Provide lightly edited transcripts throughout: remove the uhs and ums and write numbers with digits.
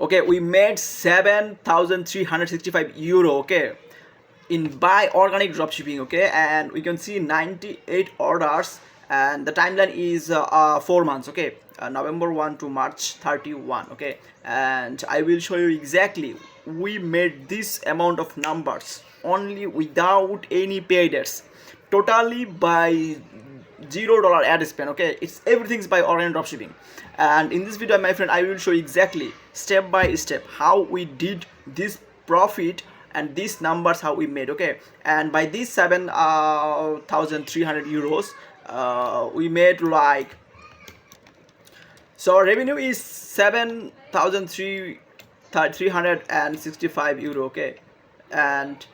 Okay, we made 7,365 euro, okay, in by organic dropshipping. Okay, and we can see 98 orders, and the timeline is 4 months. Okay, November 1 to March 31. Okay, and I will show you exactly we made this amount of numbers only without any paid ads, totally by $0 ad spend. Okay, it's everything's by organic dropshipping. And in this video, my friend, I will show you exactly step by step how we did this profit and these numbers how we made. Okay, and by these 7,300 euros, we made like, so our revenue is 7,365 euro. Okay, and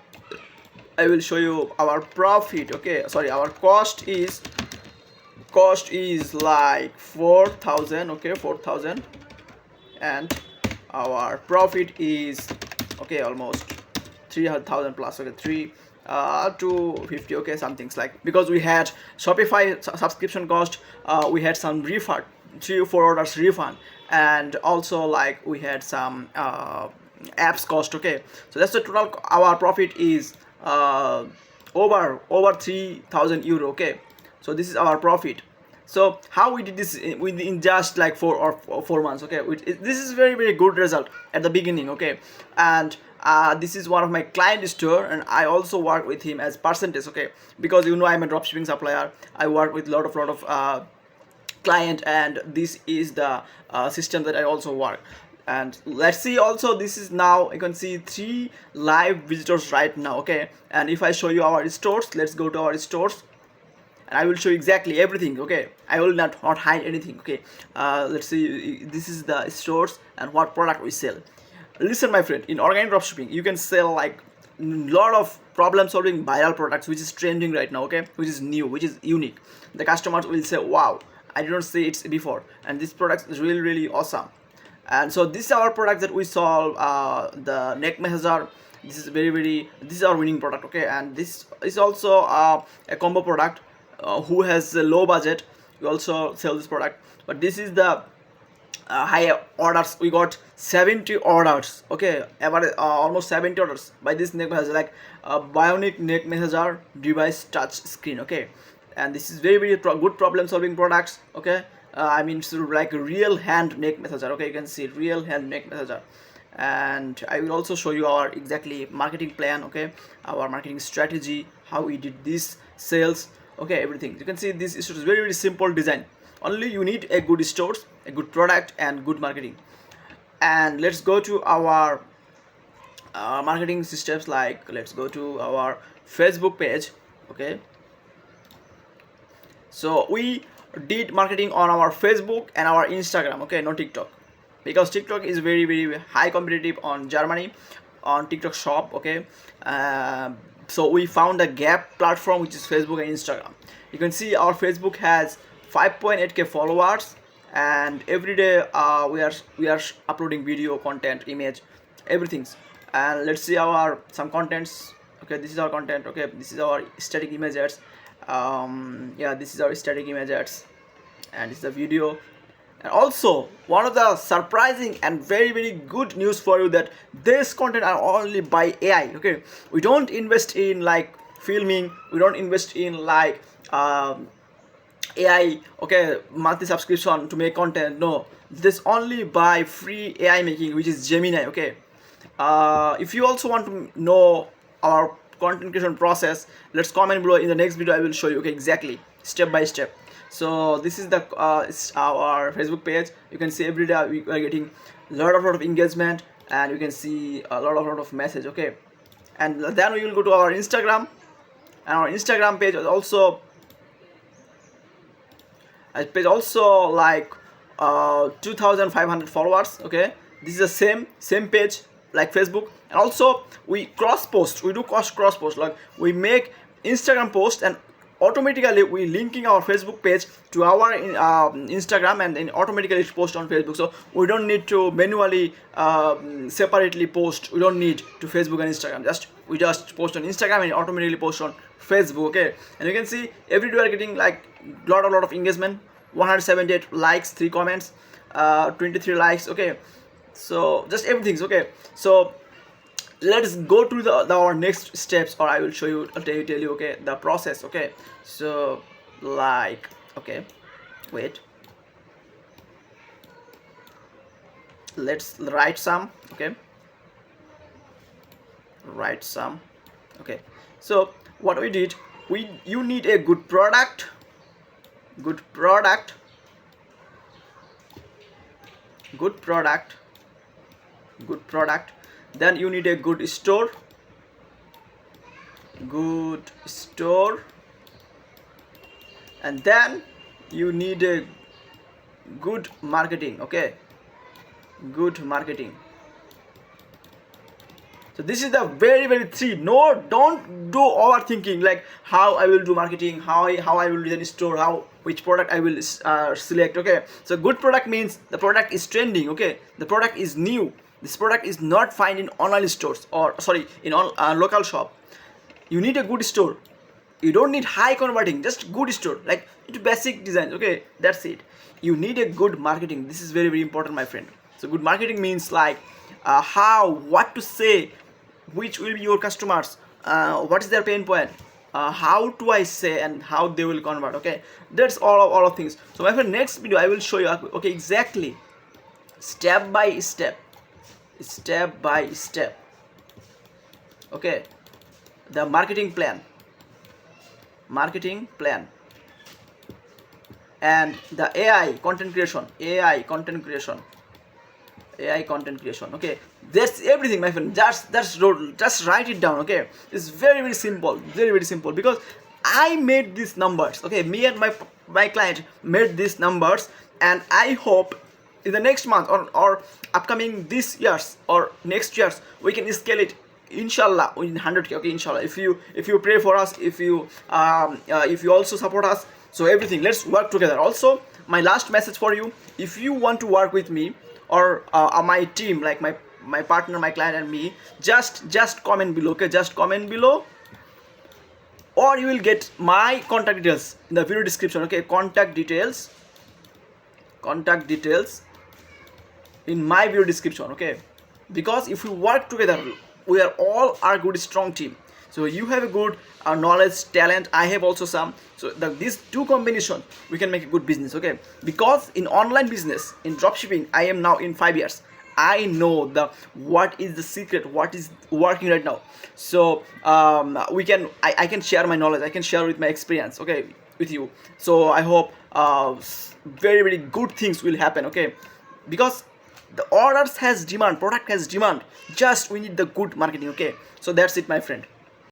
I will show you our profit. Okay, sorry, our cost is like 4,000. Okay, 4,000, and our profit is, okay, almost 3,000 plus. Okay, 250. Okay, some things like, because we had Shopify subscription cost, we had some refund, 3 or 4 orders refund, and also like we had some apps cost. Okay, so that's the total. Our profit is over 3,000 euro. Okay, so this is our profit. So how we did this in just like 4 months. Okay, this is very, very good result at the beginning. Okay, and this is one of my client store, and I also work with him as percentage. Okay, because I'm a dropshipping supplier, I work with lot of client, and this is the system that I also work. And let's see, also this is, now you can see 3 live visitors right now. Okay, and if I show you our stores, let's go to our stores, and I will show you exactly everything. Okay, I will not hide anything. Okay, let's see, this is the stores and what product we sell. Listen, my friend, in organic dropshipping you can sell like lot of problem solving viral products which is trending right now. Okay, which is new, which is unique. The customers will say, wow, I didn't see it before, and this product is really, really awesome. And so this is our product that we solve, the neck massager. This is this is our winning product. Okay, and this is also a combo product. Who has a low budget, we also sell this product. But this is the high orders. We got 70 orders. Okay, almost 70 orders by this neck massager, like a bionic neck massager device touch screen. Okay, and this is very, very good problem solving products. Okay, I mean, sort of like a real hand neck massager. Okay, you can see real hand neck massager. And I will also show you our exactly marketing plan. Okay, our marketing strategy, how we did this sales. Okay, everything you can see. This is very, very simple design. Only you need a good stores, a good product, and good marketing. And let's go to our marketing systems. Like, let's go to our Facebook page. Okay, so we did marketing on our Facebook and our Instagram. Okay, no TikTok, because TikTok is very, very high competitive on Germany on TikTok shop. Okay, so we found a gap platform, which is Facebook and Instagram. You can see our Facebook has 5.8k followers, and every day we are uploading video content, image, everything. And let's see our some contents. Okay, this is our content. Okay, this is our static image ads. Yeah, this is our static image ads, and this is the video. And also, one of the surprising and very, very good news for you, that this content are only by AI. Okay, we don't invest in like filming, we don't invest in like AI, okay, monthly subscription to make content. No, this only by free AI making, which is Gemini. Okay, if you also want to know our content creation process, let's comment below. In the next video I will show you, okay, exactly step by step. So this is the our Facebook page. You can see every day we are getting lot of engagement, and you can see a lot of message. Okay, and then we will go to our Instagram, and our Instagram page is also like 2,500 followers. Okay, this is the same page like Facebook. And also we cross post, we do cross post, like we make Instagram post, and automatically we linking our Facebook page to our Instagram, and then automatically post on Facebook. So we don't need to manually separately post. We don't need to Facebook and Instagram. We just post on Instagram and automatically post on Facebook. Okay, and you can see every day we are getting like lot of engagement, 178 likes, 3 comments, 23 likes. Okay, So just everything's okay. So let's go to our next steps, or I will show you, tell you okay, the process. Okay, so like, okay, wait, let's write some. Okay, write some. Okay, so what we did, you need a good product, good product, good product, good product. Then you need a good store, good store. And then you need a good marketing. Okay, good marketing. So this is the very three. No, don't do overthinking like how I will do marketing, how I will design store, how which product I will select. Okay, so good product means the product is trending. Okay, the product is new. This product is not found in online stores, or sorry, in local shop. You need a good store. You don't need high converting, just good store, like it's basic design. Okay, that's it. You need a good marketing. This is very important, my friend. So good marketing means like what to say, which will be your customers, what is their pain point, how do I say, and how they will convert. Okay, that's all of things. So my friend, next video I will show you, okay, exactly step by step, okay, the marketing plan, and the AI content creation. Okay, that's everything, my friend. Just write it down. Okay, it's very simple, very simple, because I made these numbers. Okay, me and my client made these numbers, and I hope in the next month, or upcoming this years or next years, we can scale it, inshallah, in 100K. Okay, inshallah, if you pray for us, if you also support us, so everything, let's work together. Also, my last message for you, if you want to work with me, or my team, like my partner, my client, and me, just comment below. Okay, just comment below, or you will get my contact details in the video description. Okay, contact details in my video description. Okay, because if we work together, we are all a good strong team. So you have a good knowledge, talent, I have also some. So these two combinations, we can make a good business. Okay, because in online business, in dropshipping, I am now in 5 years. I know what is the secret, what is working right now. So I can share my knowledge, I can share with my experience, okay, with you. So I hope very good things will happen. Okay, because the orders has demand, product has demand, just we need the good marketing. Okay, so that's it, my friend.